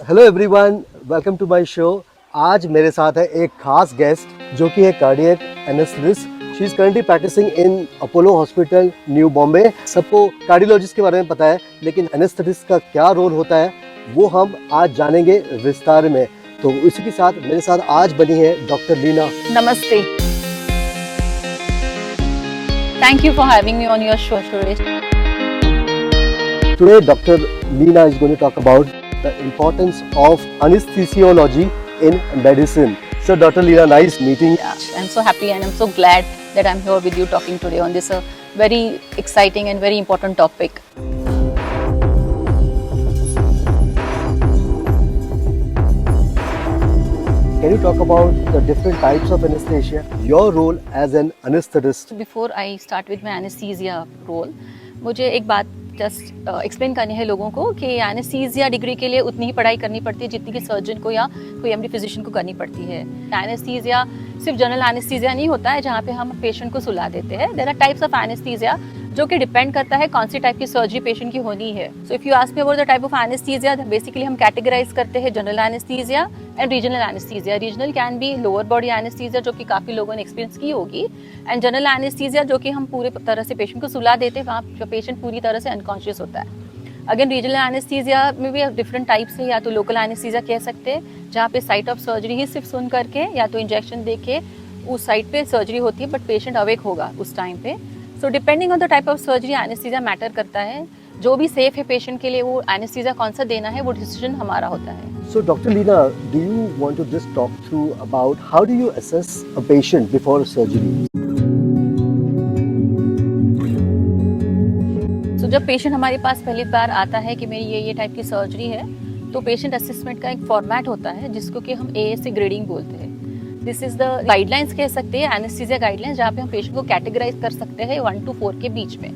Hello everyone, welcome to my show. आज मेरे साथ है एक खास गेस्ट जो कि है cardiac anaesthetist. She is currently practising in Apollo hospital New Bombay. सबको कार्डियोलॉजिस्ट के बारे में पता है, लेकिन एनेस्थेटिस्ट का क्या रोल होता है वो हम आज जानेंगे विस्तार में। तो इसी के साथ मेरे साथ आज बनी है doctor Leena. Namaste. Thank you for having me on your show, Suresh. Today Dr. Leena is going to talk about the importance of anesthesiology in medicine. So Dr. Leena, nice meeting. Yeah, I'm so happy and I'm so glad that I'm here with you talking today on this very exciting and very important topic. Can you talk about the different types of anesthesia? Your role as an anesthetist. Before I start with my anesthesia role, मुझे एक बात just explain करनी है लोगों को कि anaesthesia degree के लिए उतनी ही पढ़ाई करनी पड़ती है जितनी कि सर्जन को या कोई एमडी फिजिशियन को करनी पड़ती है। एनेस्थीसिया सिर्फ जनरल एनेस्थीसिया नहीं होता है जहाँ पे हम पेशेंट को सुला देते हैं। There are types of anaesthesia जो कि डिपेंड करता है कौन सी टाइप की सर्जरी पेशेंट की होनी है। So if you ask me about the type of anaesthesia, basically हम कैटेगराइज करते हैं general anaesthesia and regional anaesthesia. Regional can be lower body anaesthesia जो कि काफ़ी लोगों ने एक्सपीरियंस की होगी, एंड जनरल एनेस्थीसिया जो कि हम पूरे तरह से पेशेंट को सुला देते हैं, वहाँ पेशेंट पूरी तरह से अनकॉन्शियस होता है। अगेन रीजनल एनेस्थीसिया में भी डिफरेंट टाइप्स है, या तो लोकल एनेस्थीसिया कह सकते हैं जहाँ पे साइट ऑफ सर्जरी ही सिर्फ सुन करके या तो इंजेक्शन दे के उस साइट पे सर्जरी होती है, बट पेशेंट अवेक होगा उस टाइम पे। सो depending on the type of surgery anaesthesia matter करता है। जो भी सेफ है पेशेंट के लिए वो एनेस्थीसिया कौन सा देना है वो डिसीजन हमारा होता है। So Dr. Leena, do you want to just talk through about how do you assess a patient before surgery? So जब पेशेंट हमारे पास पहली बार आता है कि मेरी ये टाइप की सर्जरी है, तो पेशेंट असेसमेंट का एक फॉर्मेट होता है जिसको कि हम AS से ग्रेडिंग बोलते हैं। दिस इज द गाइडलाइंस कह सकते हैं, एनेस्थीसिया गाइडलाइंस, जहाँ पे हम पेशेंट को कैटेगराइज कर सकते हैं 1 to 4 के बीच में।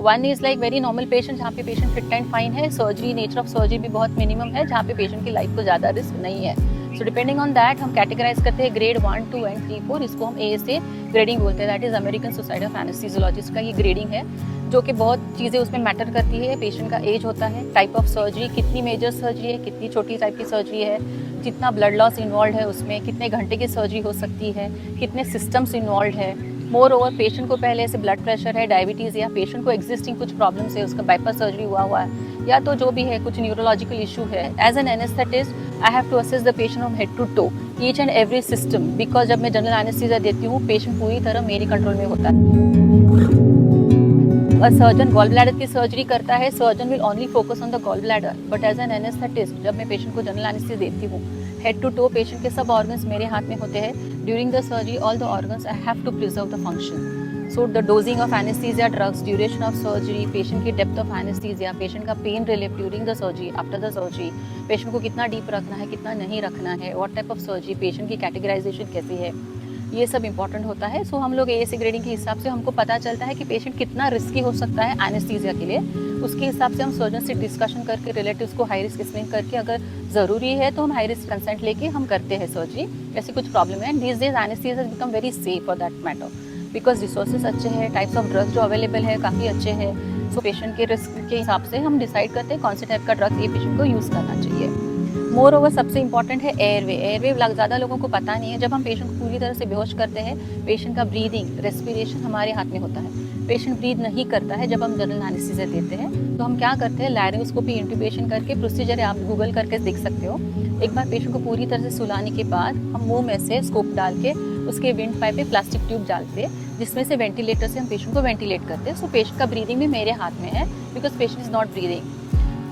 1 is like very normal patient जहाँ पे पेशेंट फिट एंड फाइन है, सर्जरी नेचर ऑफ सर्जरी भी बहुत मिनिमम है, जहाँ पे पेशेंट की लाइफ को ज़्यादा रिस्क नहीं है। सो डिपेंडिंग ऑन दैट हम कैटेगराइज करते हैं ग्रेड 1, 2 एंड 3, 4। इसको हम AS से ग्रेडिंग बोलते हैं, that is American society of anaesthesiologist का ये ग्रेडिंग है, जो कि बहुत चीज़ें उसमें मैटर करती है। पेशेंट का एज होता है, टाइप ऑफ सर्जरी, कितनी मेजर सर्जरी है, कितनी छोटी टाइप की सर्जरी है, जितना ब्लड लॉस इन्वॉल्व है उसमें, कितने घंटे की सर्जरी हो सकती है, कितने सिस्टम्स इन्वॉल्व है। मोर ओवर पेशेंट को पहले से ब्लड प्रेशर है, डायबिटीज़, या पेशेंट को एग्जिस्टिंग कुछ प्रॉब्लम्स है, उसका बाईपास सर्जरी हुआ है, या तो जो भी है कुछ न्यूरोलॉजिकल इशू है। As an anaesthetist I have to assess the patient from head to toe, each and every system, because जब मैं जनरल एनेस्थीसिया देती हूँ पेशेंट पूरी तरह मेरी कंट्रोल में होता है। सर्जन गॉल ब्लैडर की सर्जरी करता है, surgeon will only focus on the gall bladder, but as an anaesthetist जब मैं पेशेंट को जनरल एनेस्थीसिया देती हूँ, हेड टू टो पेशेंट के सब ऑर्गन्स मेरे हाथ में होते हैं। During the surgery all the organs I have to preserve the function. So the dosing of anaesthesia drugs, duration of surgery, patient की डेप्थ ऑफ एनेस्थीसिया, पेशेंट का pain relief during the surgery, after the surgery, patient को कितना deep रखना है, कितना नहीं रखना है, what type of surgery, patient की कैटेगराइजेशन कैसी है, ये सब इंपॉर्टेंट होता है। सो हम लोग AS ग्रेडिंग के हिसाब से हमको पता चलता है कि पेशेंट कितना रिस्की हो सकता है एनेस्थीसिया के लिए। उसके हिसाब से हम सर्जन से डिस्कशन करके रिलेटिव्स को हाई रिस्क स्क्रीन करके अगर ज़रूरी है तो हम हाई रिस्क कंसेंट लेके हम करते हैं सर्जरी। ऐसी कुछ प्रॉब्लम है, these days anaesthesia has become very safe for that matter, because resources अच्छे हैं, टाइप्स ऑफ ड्रग्स जो अवेलेबल है काफ़ी अच्छे हैं। सो पेशेंट के रिस्क के हिसाब से हम डिसाइड करते हैं कौन से टाइप का ड्रग ये पेशेंट को यूज़ करना चाहिए। मोर ओवर सबसे इंपॉर्टेंट है एयरवे। एयरवे ज़्यादा लोगों को पता नहीं है। जब हम पेशेंट को पूरी तरह से बेहोश करते हैं, पेशेंट का ब्रीदिंग, रेस्पिरेशन हमारे हाथ में होता है। पेशेंट ब्रीद नहीं करता है जब हम जनरल एनेस्थीसिया देते हैं, तो हम क्या करते हैं, लैरिंगोस्कोपी इंट्यूबेशन करके प्रोसीजर है, आप गूगल करके देख सकते हो। एक बार पेशेंट को पूरी तरह से सुलाने के बाद हम मुंह में से स्कोप डाल के उसके विंड पाइप पे प्लास्टिक ट्यूब डालते हैं, जिसमें से वेंटिलेटर से हम पेशेंट को वेंटिलेट करते हैं। सो पेशेंट का ब्रीदिंग भी मेरे हाथ में है, because patient is not breathing.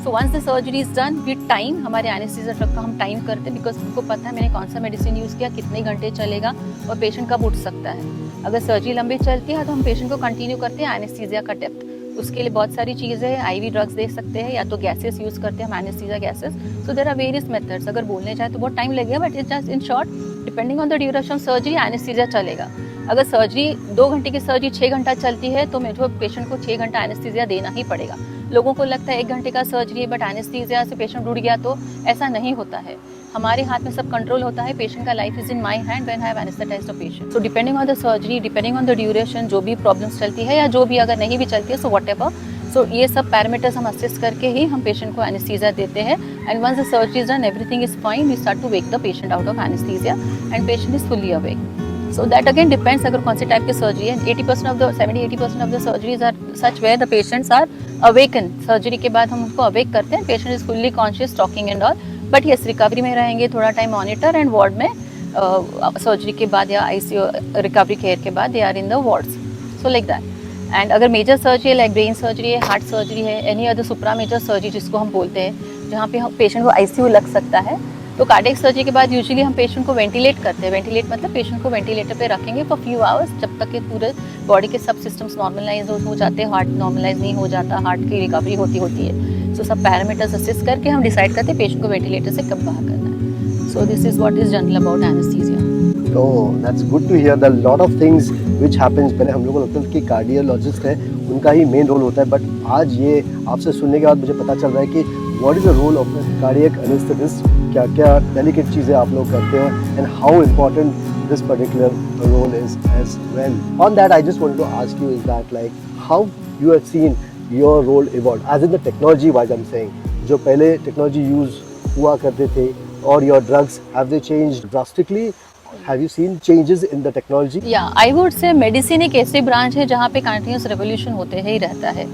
So once the surgery is done with time, हमारे एनेस्थीसिया ड्रग का हम टाइम करते हैं, बिकॉज उनको पता है मैंने कौन सा मेडिसिन यूज़ किया, कितने घंटे चलेगा और पेशेंट कब उठ सकता है। अगर सर्जरी लंबी चलती है तो हम पेशेंट को कंटिन्यू करते हैं एनेस्थीसिया का डेप्थ। उसके लिए बहुत सारी चीज़ें हैं, IV ड्रग्स दे सकते हैं, या तो गैसेस यूज़ करते हैं हम anaesthesia gases. So there are various methods. अगर बोलने जाए तो बहुत टाइम लगेगा, but it's just in short, depending on the duration of surgery anaesthesia चलेगा। अगर सर्जरी 2 घंटे की सर्जरी 6 घंटा चलती है तो मेरे पेशेंट को 6 घंटा एनेस्थीसिया देना ही पड़ेगा। लोगों को लगता है 1 घंटे का सर्जरी है बट एनेस्थीसिया से पेशेंट उड़ गया, तो ऐसा नहीं होता है। हमारे हाथ में सब कंट्रोल होता है, पेशेंट का life is in my hand when I have anaesthetised the patient. So depending on the surgery, depending on the duration, जो भी प्रॉब्लम्स चलती है या जो भी अगर नहीं भी चलती है, सो व्हाटएवर सो ये सब पैरामीटर्स हम असेस करके ही हम पेशेंट को एनेस्थीसिया देते हैं and once the surgery is done everything is fine we start to wake the patient out of anaesthesia and patient is fully awake. So that again depends अगर कौन से type की surgery है. 70-80% of the surgeries are such where the patients are awaken. Surgery के बाद हम उनको awake करते हैं, patient is fully conscious, talking and all, but yes recovery में रहेंगे, थोड़ा टाइम मॉनिटर एंड वार्ड में सर्जरी के बाद या आईसीयू रिकवरी केयर के बाद they are in the wards. So like that. And अगर मेजर सर्जरी है लाइक ब्रेन सर्जरी है, हार्ट सर्जरी है, एनी अदर सुप्रा मेजर सर्जरी जिसको हम बोलते हैं, जहाँ पे हम पेशेंट को आईसीयू लग सकता है, तो कार्डियक सर्जरी के बाद यूजुअली हम पेशेंट को वेंटिलेट करते हैं. वेंटिलेट मतलब पेशेंट को वेंटिलेटर पे रखेंगे फॉर फ्यू आवर्स, जब तक कि पूरे बॉडी के सब सिस्टम्स नॉर्मलाइज हो जाते हैं, हार्ट नॉर्मलाइज नहीं हो जाता, हार्ट की रिकवरी होती है. सो सब पैरामीटर्स असेस करके हम डिसाइड करते हैं पेशेंट को वेंटिलेटर से कब बाहर करना है. So this is what is general about anaesthesia. Oh, that's good to hear. There are a lot of things which happens. पहले हम लोगों को लगता है कि कार्डियोलॉजिस्ट है उनका ही मेन रोल होता है, बट आज ये आपसे सुनने के बाद मुझे पता चल रहा है कि what is the role of cardiac anaesthetist, क्या क्या डेलिकेट चीज़ें आप लोग करते हो and how important this particular role is as well. On that I just want to ask you is that like how you have seen your role evolve as in the technology wise. I am saying जो पहले technology use हुआ करते थे और your drugs have they changed drastically. Have you seen changes in the technology? Yeah, I would say medicine एक ऐसी branch है जहाँ पे कंटिन्यूस रेवोल्यूशन होते ही रहता है.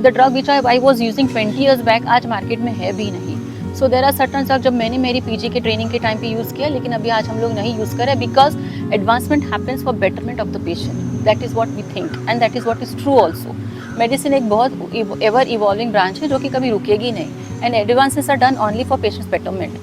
The drug which I was using 20 years back आज मार्केट में है भी नहीं. So there are certain drugs जब मैंने मेरी पीजी के ट्रेनिंग के टाइम पे यूज़ किया, लेकिन अभी आज हम लोग नहीं यूज़ कर रहे because advancement happens for betterment of the patient. That is what we think and that is what is true also. Medicine एक बहुत एवर इवॉल्विंग ब्रांच है जो कि कभी रुकेगी नहीं and advances are done only for patients betterment.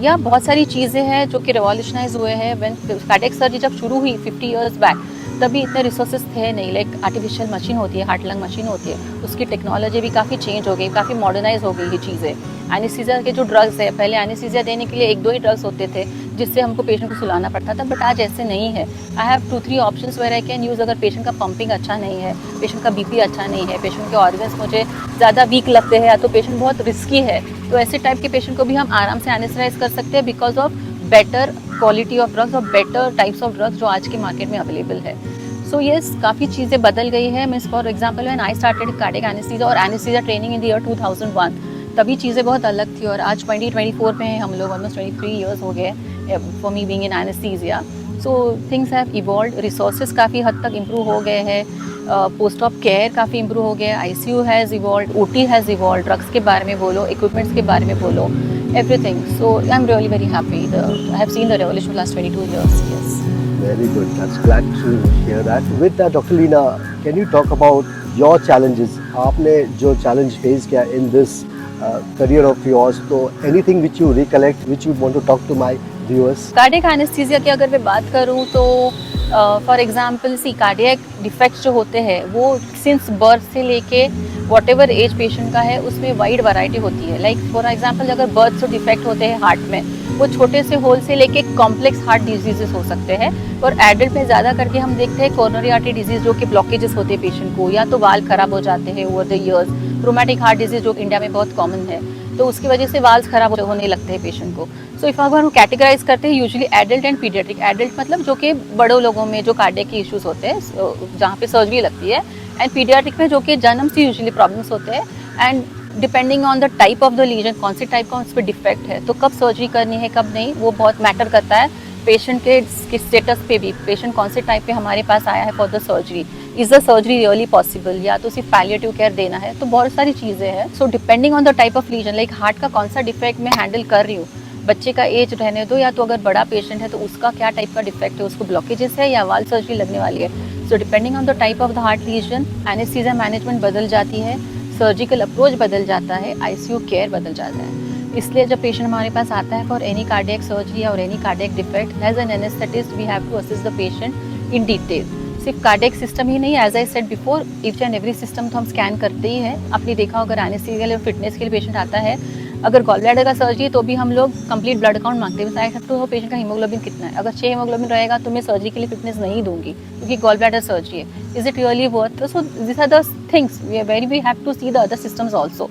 या बहुत सारी चीज़ें हैं जो कि रिवॉल्यूशनाइज हुए हैं. व्हेन कार्डियक सर्जरी जब शुरू हुई 50 इयर्स बैक, तभी इतने रिसोर्सेज थे नहीं. लाइक आर्टिफिशियल मशीन होती है, हार्ट लंग मशीन होती है, उसकी टेक्नोलॉजी भी काफ़ी चेंज हो गई, काफ़ी मॉडर्नाइज हो गई ये चीज़ें. एनेस्थीसिया के जो ड्रग्स है, पहले एनेस्थीसिया देने के लिए 1-2 ही ड्रग्स होते थे जिससे हमको पेशेंट को सुलाना पड़ता था, बट आज ऐसे नहीं है. I have 2-3 options where I can use. अगर पेशेंट का पंपिंग अच्छा नहीं है, पेशेंट का बीपी अच्छा नहीं है, पेशेंट के ऑर्गन्स मुझे ज़्यादा वीक लगते हैं या तो पेशेंट बहुत रिस्की है, तो ऐसे टाइप के पेशेंट को भी हम आराम से एनेस्थेटाइज कर सकते हैं because of better quality of drugs और बेटर टाइप्स ऑफ ड्रग्स जो आज के मार्केट में अवेलेबल है. सो येस, काफ़ी चीज़ें बदल गई है. Means for example when I started cardiac anaesthesia और anaesthesia training in the year 2001, तभी चीज़ें बहुत अलग थी और आज 2024 में हैं हम लोग. ऑलमोस्ट 23 ईयर्स हो गए for me being in anaesthesia. So things have evolved. Resources काफ़ी हद तक इम्प्रूव हो गए हैं. पोस्ट ऑफ केयर काफ़ी इम्प्रूव हो गया. ICU has evolved, OT has evolved. Drugs के बारे में बोलो, इक्विपमेंट्स के बारे में बोलो, everything. So I'm really very happy. I have seen the revolution for the last 22 years. Yes. Very good. That's glad to hear that. With that, Dr. Leena, can you talk about your challenges? आपने जो challenge face किया in this career of yours, तो anything which you recollect, which you want to talk to my viewers? Cardiac anaesthesia की अगर मैं बात करूँ तो फॉर एग्जांपल कार्डियक डिफेक्ट्स जो होते हैं वो सिंस बर्थ से लेके वॉट एवर एज पेशेंट का है उसमें वाइड वैरायटी होती है. लाइक फॉर एग्जांपल अगर बर्थ से डिफेक्ट होते हैं हार्ट में, वो छोटे से होल से लेके कॉम्प्लेक्स हार्ट डिजीजेस हो सकते हैं. और एडल्ट में ज़्यादा करके हम देखते हैं कोरोनरी आर्टरी डिजीज जो कि ब्लॉकेजेस होते हैं पेशेंट को, या तो वाल्व खराब हो जाते हैं over the years. Rheumatic heart disease जो इंडिया में बहुत कॉमन है, तो उसकी वजह से वाल्व खराब होने लगते हैं पेशेंट को. सो इफ अगर हम कैटेगराइज करते हैं usually adult and paediatric. Adult मतलब जो कि बड़ों लोगों में जो कार्डियक के इश्यूज होते हैं जहाँ पे सर्जरी लगती है, एंड पीडियाट्रिक में जो कि जन्म से यूजुअली प्रॉब्लम्स होते हैं. And depending on the type of the lesion, कौन से टाइप का उस पर डिफेक्ट है, तो कब सर्जरी करनी है कब नहीं, वो बहुत मैटर करता है पेशेंट के स्टेटस पे भी. पेशेंट कौन से टाइप पे हमारे पास आया है for the surgery, is the surgery really possible, या तो सिर्फ पैलिएटिव केयर देना है, तो बहुत सारी चीज़ें हैं. सो depending on the type of legion, like heart का कौन सा डिफेक्ट मैं हैंडल कर रही हूँ, बच्चे का एज रहने दो, या तो अगर बड़ा पेशेंट है तो उसका क्या टाइप का डिफेक्ट है, उसको ब्लॉकेजेस है या वाल्व सर्जरी लगने वाली है. So depending on the type of the heart lesion anaesthesia management बदल जाती है, सर्जिकल अप्रोच बदल जाता है, आईसीयू केयर बदल जाता है. इसलिए जब पेशेंट हमारे पास आता है फॉर एनी कार्डियक सर्जरी और any cardiac defect, as an anaesthetist we have to assist the patient in detail. सिर्फ कार्डियक सिस्टम ही नहीं, as I said before, each and every system तो हम स्कैन करते ही हैं. आपने देखा अगर एनेस्थीसिया और फिटनेस के लिए पेशेंट आता है, अगर गॉल ब्लैडर का सर्जरी तो भी हम लोग कंप्लीट ब्लड काउंट मांगते हैं. I have to know patient का हीमोग्लोबिन कितना है. अगर 6 हीमोग्लोबिन रहेगा तो मैं सर्जरी के लिए फिटनेस नहीं दूंगी क्योंकि गॉल ब्लैडर सर्जरी है. Is it really worth? So this are the things we have to see the other systems also.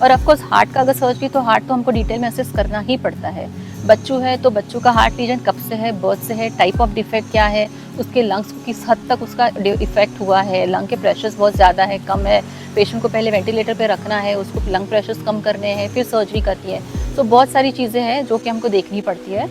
और ऑफकोर्स हार्ट का अगर सर्जरी तो हार्ट तो हमको डिटेल में असेस करना ही पड़ता है. बच्चों है तो बच्चों का हार्ट लीजन कब से है, बर्थ से है, टाइप ऑफ डिफेक्ट क्या है, उसके लंग्स को किस हद तक उसका इफेक्ट हुआ है, लंग के प्रेशर्स बहुत ज़्यादा है, कम है, पेशेंट को पहले वेंटिलेटर पे रखना है, उसको लंग प्रेशर्स कम करने हैं, फिर सर्जरी करनी है। तो बहुत सारी चीज़ें हैं जो कि हमको देखनी पड़ती है।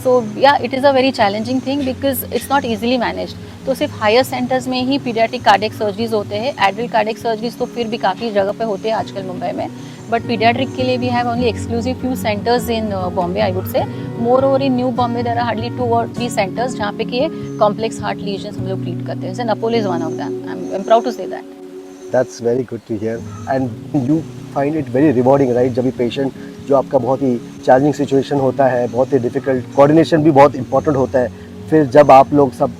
सो या it is a very challenging thing because it's not easily manage. तो सिर्फ हायर सेंटर्स में ही पीडियाट्रिक कार्डियक सर्जरीज होते हैं। एडल्ट कार्डियक सर्जरीज तो फिर भी काफ़ी जगह पे होते हैं आजकल मुंबई में, बट पीडियाट्रिक के लिए we have only exclusive few centres in Bombay I would say. Moreover in new Bombay there are hardly 2 or 3 centres जहाँ पे कि कॉम्प्लेक्स हार्ट लीजन्स हम लोग ट्रीट करते हैं। So Apollo is one of them. I am proud to say that. That's very good to hear and you find it very rewarding right, जब भी patient जो आपका बहुत ही चैलेंजिंग सिचुएशन होता है, बहुत ही डिफिकल्ट, कोऑर्डिनेशन भी बहुत इंपॉर्टेंट होता है, फिर जब आप लोग सब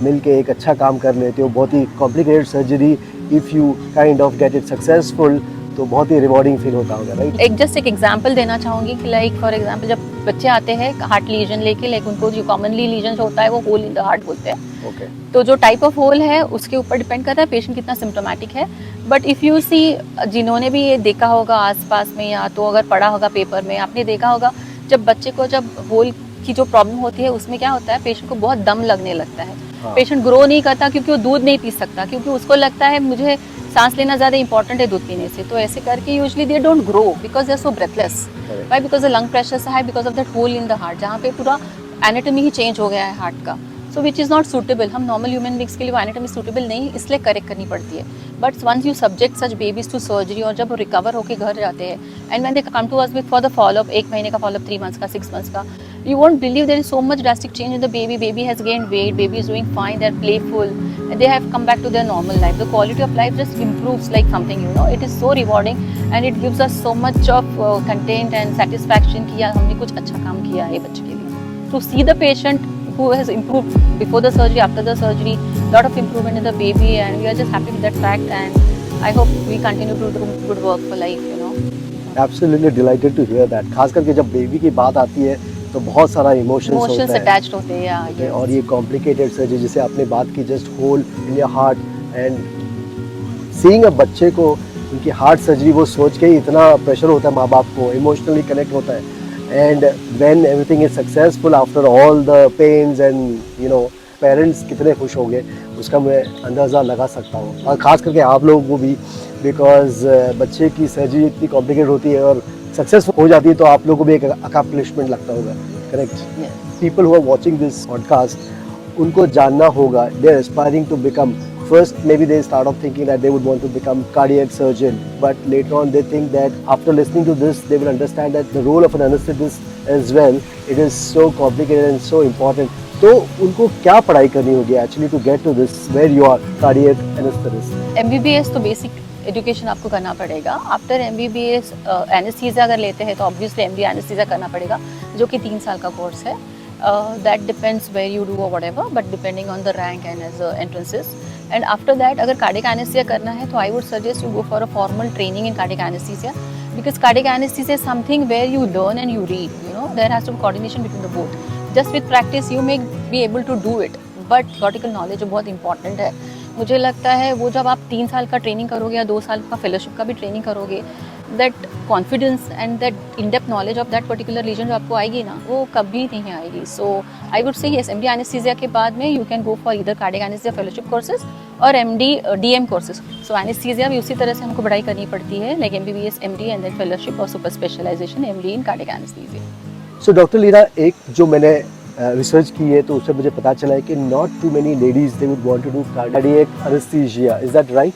मिल के एक अच्छा काम कर लेते हो, बहुत ही complicated surgery, if you kind of get it successful, तो बहुत ही रिवॉर्डिंग फील होता होगा राइट। एक एग्जांपल देना चाहूँगी कि लाइक फॉर एग्जांपल जब बच्चे आते हैं हार्ट लीजन लेके, लाइक उनको जो कॉमनली लीजन जो होता है वो होल इन द हार्ट बोलते हैं। ओके तो जो टाइप ऑफ होल है उसके ऊपर डिपेंड करता है पेशेंट कितना सिम्टोमेटिक है। बट इफ़ यू सी, जिन्होंने भी ये देखा होगा आसपास में या तो अगर पढ़ा होगा पेपर में, आपने देखा होगा जब बच्चे को जब होल की जो प्रॉब्लम होती है उसमें क्या होता है, पेशेंट को बहुत दम लगने लगता है। हाँ। पेशेंट ग्रो नहीं करता क्योंकि वो दूध नहीं पी सकता, क्योंकि उसको लगता है मुझे सांस लेना ज़्यादा इंपॉर्टेंट है दूध पीने से। तो ऐसे करके usually they don't grow because they are so breathless. Correct. Why? Because the lung pressure high, because of that hole in the heart जहाँ पे पूरा एनाटॉमी ही चेंज हो गया है हार्ट का। सो विच इज़ नॉट सूटेबल। हम नॉर्मल ह्यूमन बींग्स के लिए वो एनाटॉमी सूटेबल नहीं, इसलिए करेक्ट करनी पड़ती है। But once you subject such babies to surgery, और जब रिकवर होकर घर जाते हैं and when they come to us with for the follow up, 1 महीने का फॉलोअप, 3 months का, 6 months का, you won't believe there is so much drastic change in the baby. Baby has gained weight, baby is doing fine, they're playful, and they have come back to their normal life. The quality of life just improves like something, you know. It is so rewarding and it gives us so much of content and satisfaction कि यार हमने कुछ अच्छा काम किया है बच्चे के लिए. To see the patient who has improved before the surgery, after the surgery, lot of improvement in the baby, and we are just happy with that fact, and I hope we continue to do good work for life, you know. Absolutely delighted to hear that. खास करके जब baby की बात आती है तो बहुत सारा इमोशंस Emotions होता है। attached होते हैं, yeah, yes. और ये कॉम्प्लिकेटेड सर्जरी जिसे आपने बात की, just hole in your heart and seeing a बच्चे को उनकी हार्ट सर्जरी, वो सोच के ही इतना प्रेशर होता है माँ बाप को, इमोशनली कनेक्ट होता है। And when everything is successful after all the pains and you know, parents कितने खुश होंगे उसका मैं अंदाज़ा लगा सकता हूँ, और ख़ास करके आप लोगों को भी, बिकॉज बच्चे की सर्जरी इतनी कॉम्प्लिकेटेड होती है और सक्सेसफुल हो जाती है तो आप लोगों को भी एक अकम्प्लिशमेंट लगता होगा। Correct. Yes. People who are watching this podcast, उनको जानना होगा, they are aspiring to become, first maybe they start off thinking that they would want to become cardiac surgeon, but later on they think that after listening to this they will understand that the role of an anesthetist as well, it is so complicated and so important. तो उनको क्या पढ़ाई करनी होगी actually to get to this where you are cardiac anesthetist? MBBS तो basic education आपको करना पड़ेगा। आफ्टर MBBS एनेस्थीसिया अगर लेते हैं तो ऑब्वियसली MD एनेस्थीसिया करना पड़ेगा, जो कि 3 साल का कोर्स है। That depends where you do और whatever, but depending on the rank and as entrances. And after that अगर कार्डियक एनेस्थीसिया करना है तो I would suggest you go for a formal training in cardiac anaesthesia, because cardiac anesthesia is something where you learn and you read, you know, there has to be coordination between the both. Just with practice you may be able to do it, but theoretical knowledge बहुत important है। मुझे लगता है वो जब आप 3 साल का ट्रेनिंग करोगे या 2 साल का फेलोशिप का भी ट्रेनिंग करोगे, that confidence and that in depth knowledge of that particular region जो आपको आएगी ना, वो कभी नहीं आएगी। So I would say yes, MD anaesthesia के बाद में you can go for either cardiac anaesthesia fellowship courses और MD DM courses. So anaesthesia भी उसी तरह से हमको पढ़ाई करनी पड़ती है, like MBBS MD and then fellowship और super specialisation MD in cardiac anaesthesia. So doctor Leena, एक जो मैंने रिसर्च की है तो उससे मुझे पता चला है कि not too many ladies they would want to do cardiac anaesthesia, is that right?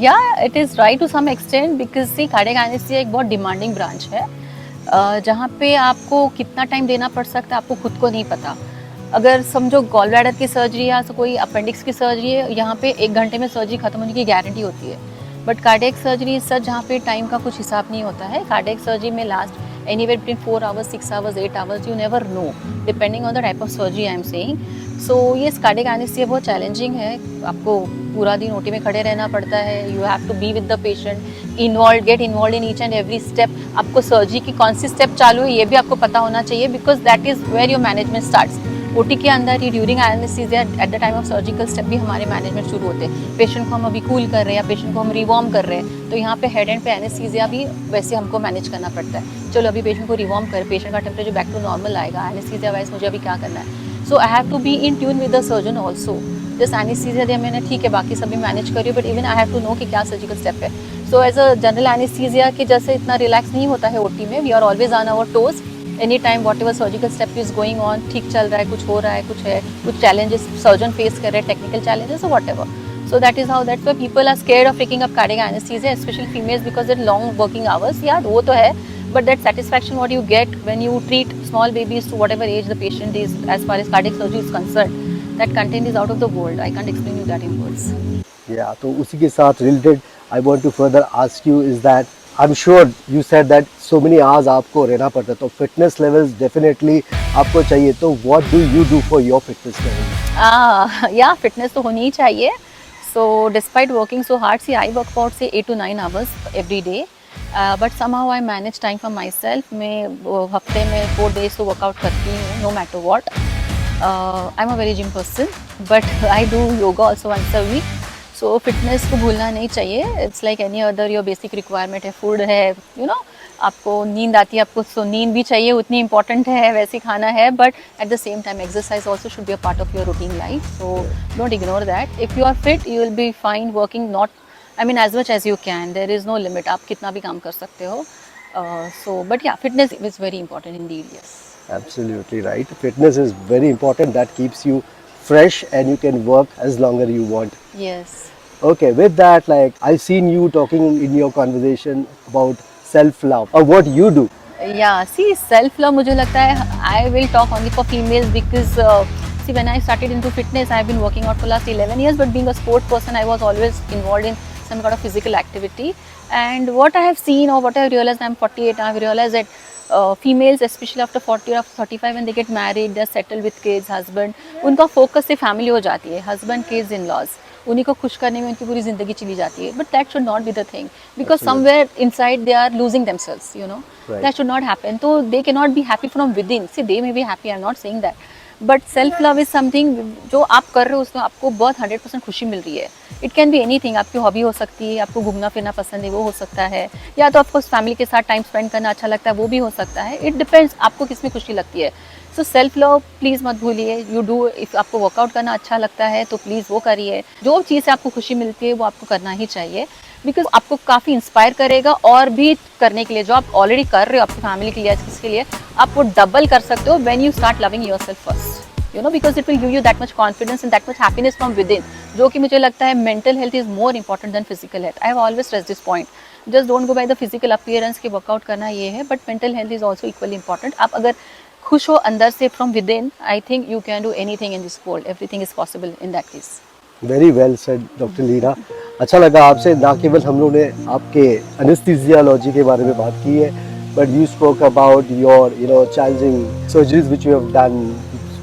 Yeah, it is right to some extent because see cardiac anesthesia एक बहुत डिमांडिंग ब्रांच है, जहाँ पे आपको कितना टाइम देना पड़ सकता है आपको खुद को नहीं पता। अगर समझो गॉल ब्लैडर की सर्जरी या कोई अपेंडिक्स की सर्जरी है, यहाँ पे 1 घंटे में सर्जरी खत्म होने की गारंटी होती है, बट कार्डियक सर्जरी सच जहाँ पे टाइम का कुछ हिसाब नहीं होता है। कार्डियक सर्जरी में last anywhere between 4 hours, 6 hours, 8 hours, you never know depending on the type of surgery I am saying. So yes, cardiac anesthesia बहुत चैलेंजिंग है, आपको पूरा दिन OT में खड़े रहना पड़ता है, you have to be with the patient, get involved in each and every step। आपको सर्जरी की कौन सी स्टेप चालू है ये भी आपको पता होना चाहिए, because that is where your management starts। OT के अंदर ही during anaesthesia at the time of surgical step भी हमारे मैनेजमेंट शुरू होते हैं। पेशेंट को हम अभी कूल कर रहे हैं या पेशेंट को हम रिवॉर्म कर रहे हैं, तो यहाँ पे हेड एंड पे एनेस्थीसिया भी वैसे हमको मैनेज करना पड़ता है। चलो अभी पेशेंट को रिवॉर्म कर, पेशेंट का टेम्परेचर बैक टू नॉर्मल आएगा, एनेस्थीसिया वाइज मुझे अभी क्या करना है। So I have to be in tune with the surgeon also. Just anesthesia दिया मैंने, ठीक है, बाकी सभी मैनेज करिए, but even I have to know कि क्या सर्जिकल स्टेप है. So as a general anaesthesia के जैसे इतना रिलैक्स नहीं होता है ओटी में. We are always on our toes. Any time whatever surgical step is going on, ठीक चल रहा है, कुछ हो रहा है, कुछ चैलेंजेस सर्जन फेस कर रहे हैं, technical challenges, what ever. So that is how, that's why people are scared of taking up cardiac anesthesia, especially females, because they're long working hours. Yeah, वो तो है, but that satisfaction what you get when you treat small babies to whatever age the patient is, as far as cardiac surgery is concerned, that content is out of the world. I can't explain you that in words. Yeah, तो उसी के साथ related I want to further ask you is that I'm sure you said that so many hours आपको रहना पड़ता है, तो fitness levels definitely आपको चाहिए. तो what do you do for your fitness levels? Yeah, fitness तो होनी ही चाहिए. So despite working so hard, see, I work about say 8 to 9 hours every day. But somehow I manage time for myself. मैं हफ्ते में 4 days तो workout करती हूँ, no matter what. I'm a very gym person, but I do yoga also once a week. So fitness को भूलना नहीं चाहिए. It's like any other your basic requirement है, food है, you know. आपको नींद आती है, आपको so नींद भी चाहिए, उतनी important है, वैसे खाना है, but at the same time exercise also should be a part of your routine life. So don't ignore that. If you are fit, you will be fine working, not, I mean, as much as you can. There is no limit. आप कितना भी काम कर सकते हो. So but yeah, fitness is very important indeed. Yes. Absolutely right. Fitness is very important. That keeps you fresh and you can work as longer you want. Yes. Okay, with that, like I've seen you talking in your conversation about self-love or what you do. Yeah, see, self-love मुझे लगता है I will talk only for females because see, when I started into fitness, I've been working out for last 11 years, but being a sport person, I was always involved in some kind of physical activity. And what I have seen or what I have realized, I'm 48, I've realized that females, especially after 40 or after 35, when they get married, they're settled with kids, husband, उनका focus से family हो जाती है, husband, kids, in-laws. उन्हीं को खुश करने में उनकी पूरी ज़िंदगी चली जाती है. But that should not be the thing, because somewhere inside they are losing themselves, you know. Right. That should not happen. So they cannot be happy from within. See, they may be happy, I'm not saying that. But self love is something जो आप कर रहे हो उसमें आपको बहुत 100% खुशी मिल रही है. It can be anything. आपकी हॉबी हो सकती है, आपको घूमना फिरना पसंद है, वो हो सकता है, या तो आपको फैमिली के साथ टाइम स्पेंड करना अच्छा लगता है, वो भी हो सकता है. इट डिपेंड्स आपको किस में खुशी लगती है. सो सेल्फ लव प्लीज़ मत भूलिए. यू डू, इफ़ आपको वर्कआउट करना अच्छा लगता है तो प्लीज़ वो करिए. जो चीज़ से आपको खुशी मिलती है वो आपको करना ही चाहिए, बिकॉज आपको काफ़ी इंस्पायर करेगा और भी करने के लिए. जो आप ऑलरेडी कर रहे हो आपकी फैमिली के लिए, किसके लिए, आप वो डबल कर सकते हो when you start loving yourself first, you know, because it will give you that much confidence and that much happiness from within. जो कि मुझे लगता है mental health is more important than physical health. I have always stressed this point. Just don't go by the physical appearance कि workout करना ये है, but mental health is also equally important. आप अगर खुश हो अंदर से from within, I think you can do anything in this world. Everything is possible in that case. Very well said, Dr. Leena. अच्छा लगा आपसे. ना केवल हम लोगों ने आपके anesthesiology के बारे में बात की है, but you spoke about your, you know, challenging surgeries which you have done.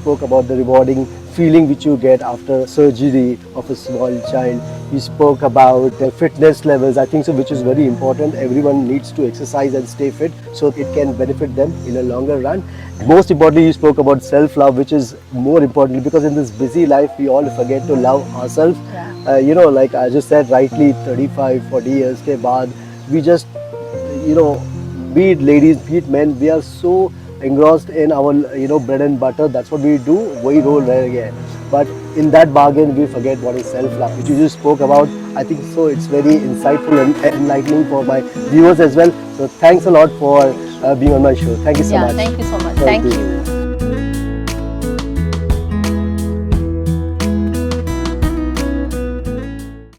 Spoke about the rewarding feeling which you get after surgery of a small child. You spoke about the fitness levels, I think so, which is very important. Everyone needs to exercise and stay fit so it can benefit them in a longer run. Most importantly, you spoke about self-love, which is more important because in this busy life we all forget to love ourselves. You know, like I just said rightly, 35-40 years के बाद we just, you know, be it ladies, be it men, we are so engrossed in our, you know, bread and butter. That's what we do. वही role रह गया है. But in that bargain, we forget what is self-love, which you just spoke about. I think so. It's very insightful and enlightening for my viewers as well. So thanks a lot for being on my show. Thank you so much. Thank you so much. Thank Thank you. you.